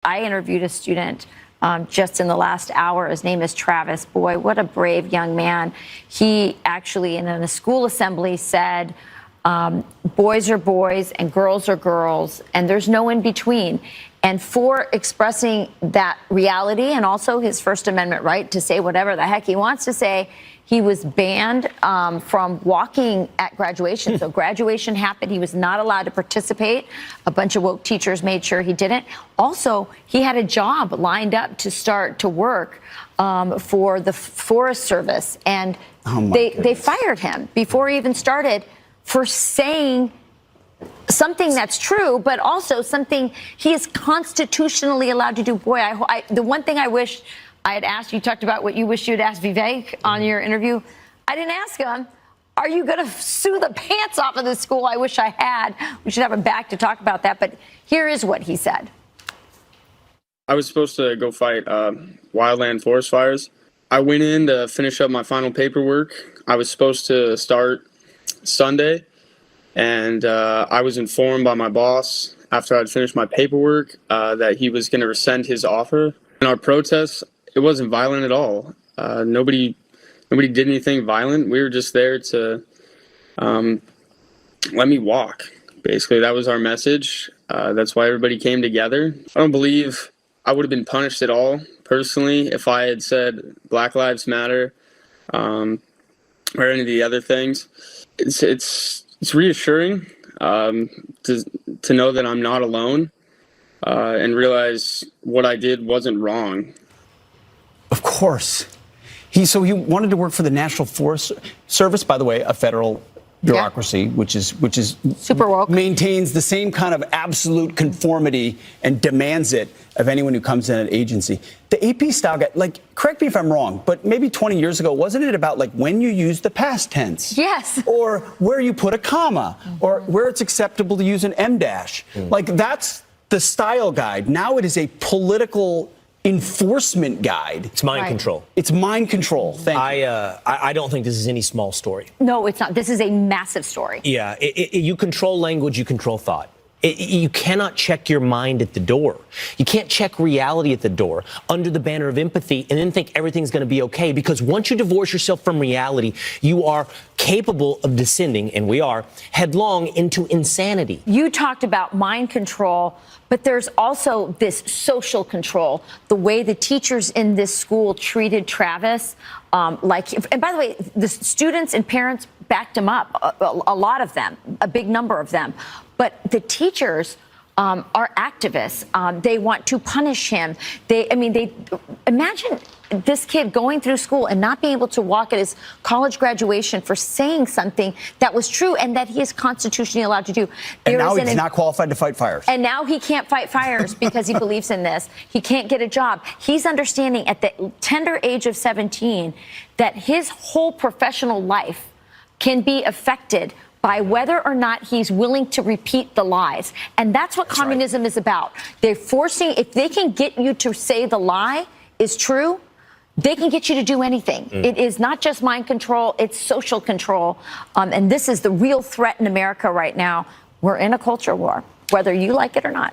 I interviewed a student just in the last hour. His name is Travis. Boy, what a brave young man. He actually, in a school assembly, said, boys are boys and girls are girls, and there's no in between. And for expressing that reality and also his First Amendment right to say whatever the heck he wants to say, he was banned from walking at graduation. So graduation happened. He was not allowed to participate. A bunch of woke teachers made sure he didn't. Also, he had a job lined up to start to work for the Forest Service. And they fired him before he even started for saying something that's true, but also something he is constitutionally allowed to do. Boy, the one thing I wish I had asked, you talked about what you wish you'd asked Vivek on your interview. I didn't ask him, are you going to sue the pants off of this school? I wish I had. We should have him back to talk about that. But here is what he said. I was supposed to go fight wildland forest fires. I went in to finish up my final paperwork. I was supposed to start Sunday, and I was informed by my boss after I'd finished my paperwork that he was going to rescind his offer. In our protests, it wasn't violent at all. Nobody did anything violent. We were just there to let me walk. Basically, that was our message. That's why everybody came together. I don't believe I would have been punished at all, personally, if I had said Black Lives Matter or any of the other things. It's reassuring to know that I'm not alone and realize what I did wasn't wrong. Of course. So he wanted to work for the National Forest Service, by the way, a federal bureaucracy, which is super woke, maintains the same kind of absolute conformity and demands it of anyone who comes in an agency. The AP style guy, correct me if I'm wrong, but maybe 20 years ago, wasn't it about when you use the past tense? Yes. Or where you put a comma, or where it's acceptable to use an M dash. That's the style guide. Now it is a political enforcement guide. It's mind control. It's mind control. Thank you. I don't think this is any small story. No, it's not. This is a massive story. Yeah, you control language, you control thought. You cannot check your mind at the door. You can't check reality at the door under the banner of empathy and then think everything's going to be okay, because once you divorce yourself from reality, you are capable of descending, and we are, headlong into insanity. You talked about mind control, but there's also this social control, the way the teachers in this school treated Travis. And by the way, the students and parents backed him up, a lot of them, a big number of them. But the teachers are activists. They want to punish him. They imagine this kid going through school and not being able to walk at his college graduation for saying something that was true and that he is constitutionally allowed to do. And now he's not qualified to fight fires. And now he can't fight fires because he believes in this. He can't get a job. He's understanding at the tender age of 17 that his whole professional life can be affected by whether or not he's willing to repeat the lies. And that's what communism is about. They're forcing, if they can get you to say the lie is true, they can get you to do anything. It is not just mind control, it's social control. And this is the real threat in America right now. We're in a culture war, whether you like it or not.